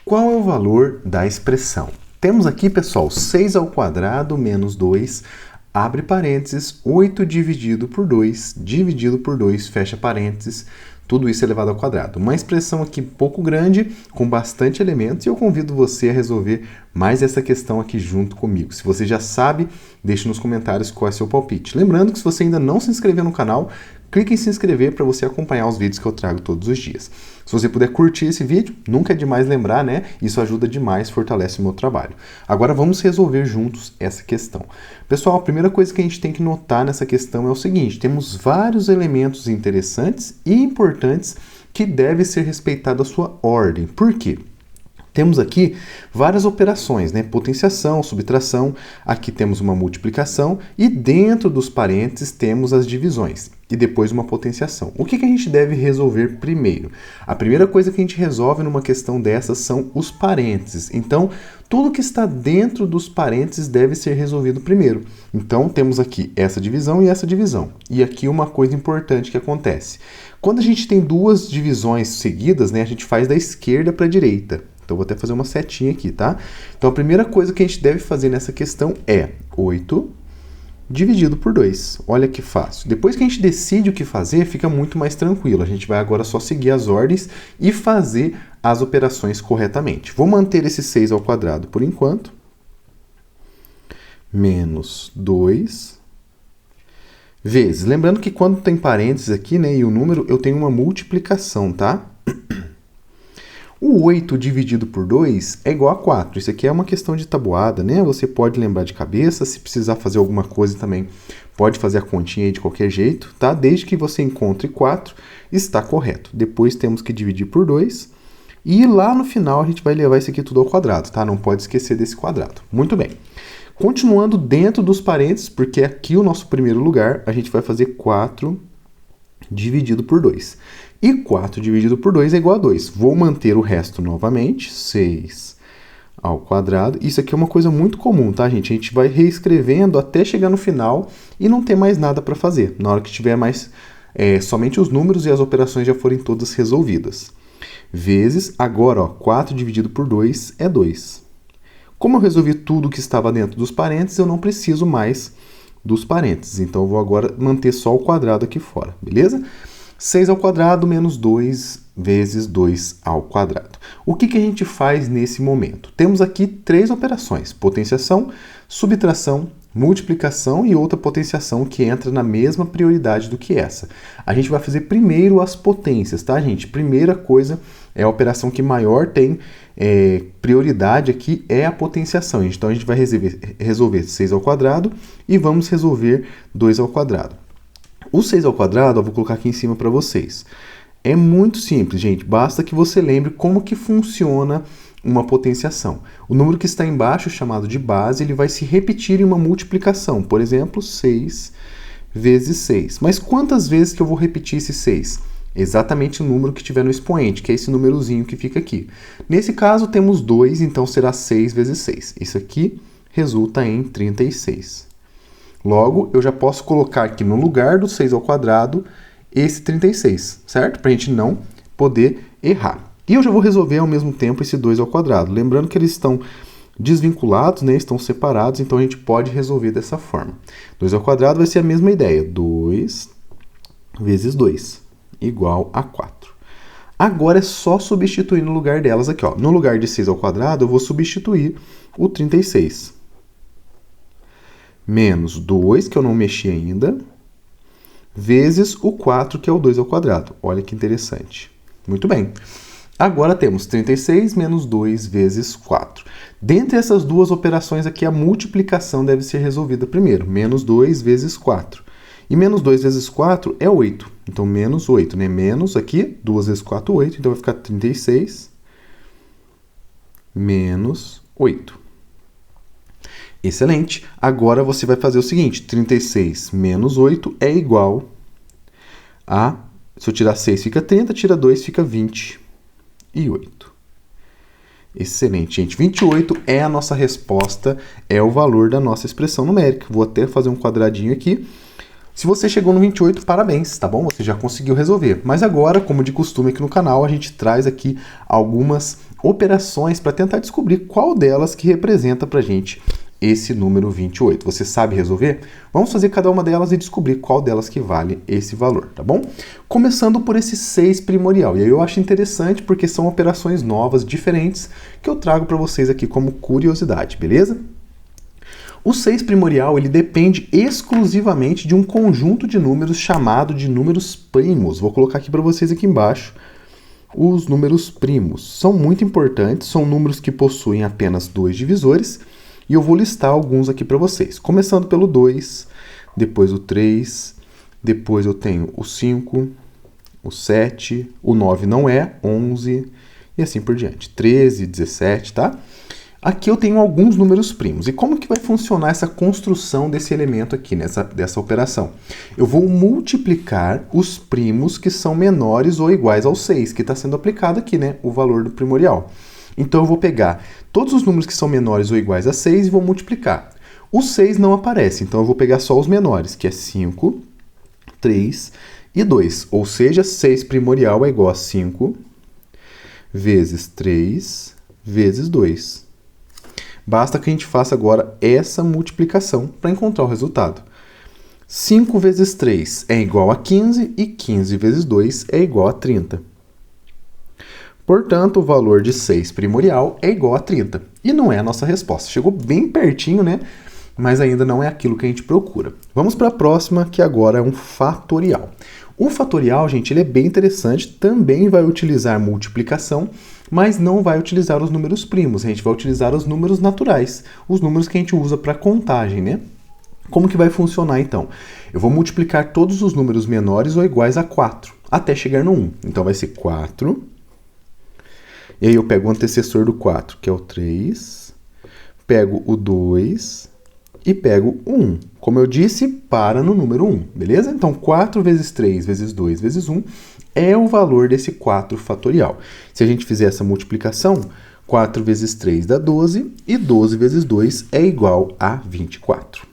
Qual é o valor da expressão? Temos aqui, pessoal, 6 ao quadrado menos 2, abre parênteses, 8 dividido por 2, fecha parênteses, tudo isso elevado ao quadrado. Uma expressão aqui pouco grande, com bastante elementos, e eu convido você a resolver mais essa questão aqui junto comigo. Se você já sabe, deixe nos comentários qual é seu palpite. Lembrando que se você ainda não se inscreveu no canal, clique em se inscrever para você acompanhar os vídeos que eu trago todos os dias. Se você puder curtir esse vídeo, nunca é demais lembrar, né? Isso ajuda demais, fortalece o meu trabalho. Agora vamos resolver juntos essa questão. Pessoal, a primeira coisa que a gente tem que notar nessa questão é o seguinte: temos vários elementos interessantes e importantes que devem ser respeitados a sua ordem. Por quê? Temos aqui várias operações, né? Potenciação, subtração, aqui temos uma multiplicação e dentro dos parênteses temos as divisões e depois uma potenciação. O que a gente deve resolver primeiro? A primeira coisa que a gente resolve numa questão dessas são os parênteses. Então, tudo que está dentro dos parênteses deve ser resolvido primeiro. Então, temos aqui essa divisão e essa divisão. E aqui uma coisa importante que acontece. Quando a gente tem duas divisões seguidas, né, a gente faz da esquerda para a direita. Então, vou até fazer uma setinha aqui, tá? Então, a primeira coisa que a gente deve fazer nessa questão é 8 dividido por 2. Olha que fácil. Depois que a gente decide o que fazer, fica muito mais tranquilo. A gente vai agora só seguir as ordens e fazer as operações corretamente. Vou manter esse 6 ao quadrado por enquanto. Menos 2 vezes. Lembrando que quando tem parênteses aqui, né, e o número, eu tenho uma multiplicação, tá? O 8 dividido por 2 é igual a 4. Isso aqui é uma questão de tabuada, né? Você pode lembrar de cabeça, se precisar fazer alguma coisa também, pode fazer a continha aí de qualquer jeito, tá? Desde que você encontre 4, está correto. Depois temos que dividir por 2 e lá no final a gente vai levar isso aqui tudo ao quadrado, tá? Não pode esquecer desse quadrado. Muito bem. Continuando dentro dos parênteses, porque aqui o nosso primeiro lugar, a gente vai fazer 4 dividido por 2. E 4 dividido por 2 é igual a 2. Vou manter o resto novamente, 6 ao quadrado. Isso aqui é uma coisa muito comum, tá, gente? A gente vai reescrevendo até chegar no final e não ter mais nada para fazer. Na hora que tiver mais somente os números e as operações já forem todas resolvidas. Vezes, agora, ó, 4 dividido por 2 é 2. Como eu resolvi tudo que estava dentro dos parênteses, eu não preciso mais dos parênteses. Então, eu vou agora manter só o quadrado aqui fora, beleza? 6 ao quadrado menos 2 vezes 2 ao quadrado. O que a gente faz nesse momento? Temos aqui 3 operações: potenciação, subtração, multiplicação e outra potenciação que entra na mesma prioridade do que essa. A gente vai fazer primeiro as potências, tá, gente? Primeira coisa é a operação que maior tem prioridade aqui é a potenciação. Então, a gente vai resolver 6 ao quadrado e vamos resolver 2 ao quadrado. O 6 ao quadrado, eu vou colocar aqui em cima para vocês. É muito simples, gente. Basta que você lembre como que funciona uma potenciação. O número que está embaixo, chamado de base, ele vai se repetir em uma multiplicação. Por exemplo, 6 vezes 6. Mas quantas vezes que eu vou repetir esse 6? Exatamente o número que tiver no expoente, que é esse númerozinho que fica aqui. Nesse caso, temos 2, então será 6 vezes 6. Isso aqui resulta em 36. Logo, eu já posso colocar aqui no lugar do 6 ao quadrado esse 36, certo? Para a gente não poder errar. E eu já vou resolver ao mesmo tempo esse 2 ao quadrado. Lembrando que eles estão desvinculados, né? Estão separados, então a gente pode resolver dessa forma. 2 ao quadrado vai ser a mesma ideia. 2 vezes 2 igual a 4. Agora é só substituir no lugar delas aqui, ó. No lugar de 6 ao quadrado, eu vou substituir o 36. Menos 2, que eu não mexi ainda, vezes o 4, que é o 2 ao quadrado. Olha que interessante. Muito bem. Agora temos 36 menos 2 vezes 4. Dentre essas duas operações aqui, a multiplicação deve ser resolvida primeiro. Menos 2 vezes 4. E menos 2 vezes 4 é 8. Então, menos 8, né? Menos aqui, 2 vezes 4, 8. Então, vai ficar 36 menos 8. Excelente. Agora você vai fazer o seguinte: 36 menos 8 é igual a... Se eu tirar 6 fica 30, tira 2 fica 28. Excelente, gente. 28 é a nossa resposta, é o valor da nossa expressão numérica. Vou até fazer um quadradinho aqui. Se você chegou no 28, parabéns, tá bom? Você já conseguiu resolver. Mas agora, como de costume aqui no canal, a gente traz aqui algumas operações para tentar descobrir qual delas que representa para a gente esse número 28. Você sabe resolver? Vamos fazer cada uma delas e descobrir qual delas que vale esse valor, tá bom? Começando por esse 6 primorial. E aí eu acho interessante porque são operações novas, diferentes, que eu trago para vocês aqui como curiosidade, beleza? O 6 primorial, ele depende exclusivamente de um conjunto de números chamado de números primos. Vou colocar aqui para vocês aqui embaixo os números primos. São muito importantes, são números que possuem apenas 2 divisores, e eu vou listar alguns aqui para vocês. Começando pelo 2, depois o 3, depois eu tenho o 5, o 7, o 9 não é, 11, e assim por diante. 13, 17, tá? Aqui eu tenho alguns números primos. E como que vai funcionar essa construção desse elemento aqui, dessa operação? Eu vou multiplicar os primos que são menores ou iguais ao 6, que está sendo aplicado aqui, né? O valor do primorial. Então eu vou pegar todos os números que são menores ou iguais a 6 e vou multiplicar. O 6 não aparece, então eu vou pegar só os menores, que é 5, 3 e 2. Ou seja, 6 primorial é igual a 5 vezes 3 vezes 2. Basta que a gente faça agora essa multiplicação para encontrar o resultado. 5 vezes 3 é igual a 15 e 15 vezes 2 é igual a 30. Portanto, o valor de 6 primorial é igual a 30. E não é a nossa resposta. Chegou bem pertinho, né? Mas ainda não é aquilo que a gente procura. Vamos para a próxima, que agora é um fatorial. O fatorial, gente, ele é bem interessante, também vai utilizar multiplicação, mas não vai utilizar os números primos, a gente vai utilizar os números naturais, os números que a gente usa para contagem, né? Como que vai funcionar então? Eu vou multiplicar todos os números menores ou iguais a 4, até chegar no 1. Então vai ser 4, e aí eu pego o antecessor do 4, que é o 3, pego o 2 e pego o 1. Como eu disse, para no número 1, beleza? Então 4 vezes 3 vezes 2 vezes 1 é o valor desse 4 fatorial. Se a gente fizer essa multiplicação, 4 vezes 3 dá 12 e 12 vezes 2 é igual a 24.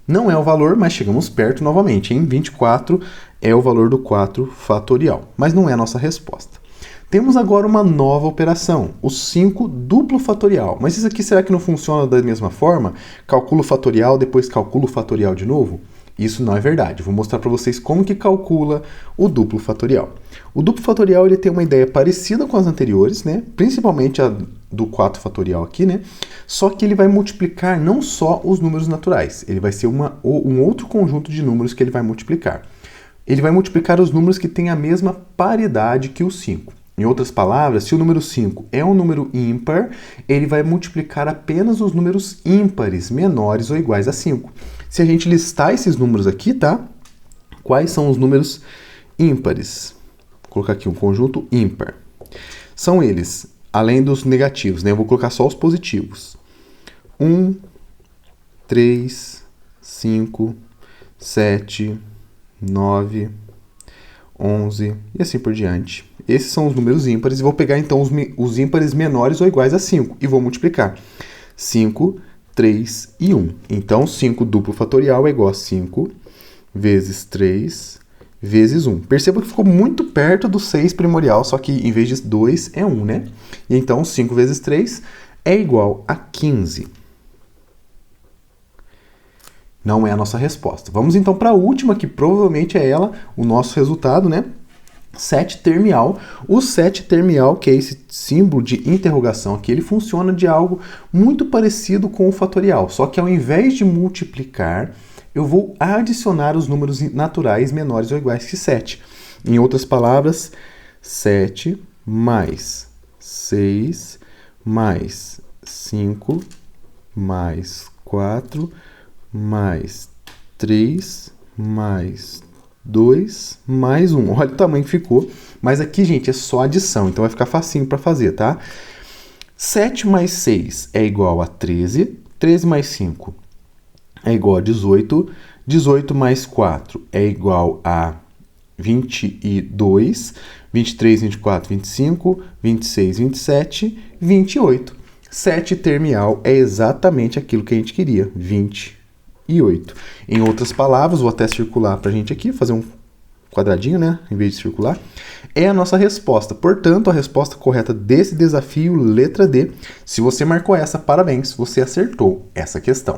Não é o valor, mas chegamos perto novamente, hein? 24 é o valor do 4 fatorial, mas não é a nossa resposta. Temos agora uma nova operação, o 5 duplo fatorial. Mas isso aqui será que não funciona da mesma forma? Calculo o fatorial, depois calculo o fatorial de novo? Isso não é verdade. Vou mostrar para vocês como que calcula o duplo fatorial. O duplo fatorial ele tem uma ideia parecida com as anteriores, né? Principalmente a do 4 fatorial aqui, né? Só que ele vai multiplicar não só os números naturais, ele vai ser um outro conjunto de números que ele vai multiplicar. Ele vai multiplicar os números que têm a mesma paridade que o 5. Em outras palavras, se o número 5 é um número ímpar, ele vai multiplicar apenas os números ímpares, menores ou iguais a 5. Se a gente listar esses números aqui, tá? Quais são os números ímpares? Vou colocar aqui um conjunto ímpar. São eles, além dos negativos, né? Eu vou colocar só os positivos. 1, 3, 5, 7, 9, 11 e assim por diante. Esses são os números ímpares e vou pegar então os ímpares menores ou iguais a 5 e vou multiplicar. 5, 3 e 1. Então, 5 duplo fatorial é igual a 5 vezes 3 vezes 1. Perceba que ficou muito perto do 6 primorial, só que em vez de 2 é 1, né? E então, 5 vezes 3 é igual a 15. Não é a nossa resposta. Vamos então para a última, que provavelmente é ela, o nosso resultado, né? 7 termial. O 7 termial, que é esse símbolo de interrogação aqui, ele funciona de algo muito parecido com o fatorial, só que ao invés de multiplicar, eu vou adicionar os números naturais menores ou iguais que 7. Em outras palavras, 7 mais 6 mais 5 mais 4 mais 3 mais 2 mais 1. Olha o tamanho que ficou. Mas aqui, gente, é só adição, então vai ficar facinho para fazer, tá? 7 mais 6 é igual a 13. 13 mais 5 é igual a 18. 18 mais 4 é igual a 22. 23, 24, 25, 26, 27, 28. 7 termial é exatamente aquilo que a gente queria, 28. Em outras palavras, vou até circular para a gente aqui, fazer um quadradinho, né, em vez de circular, é a nossa resposta. Portanto, a resposta correta desse desafio, letra D. Se você marcou essa, parabéns, você acertou essa questão.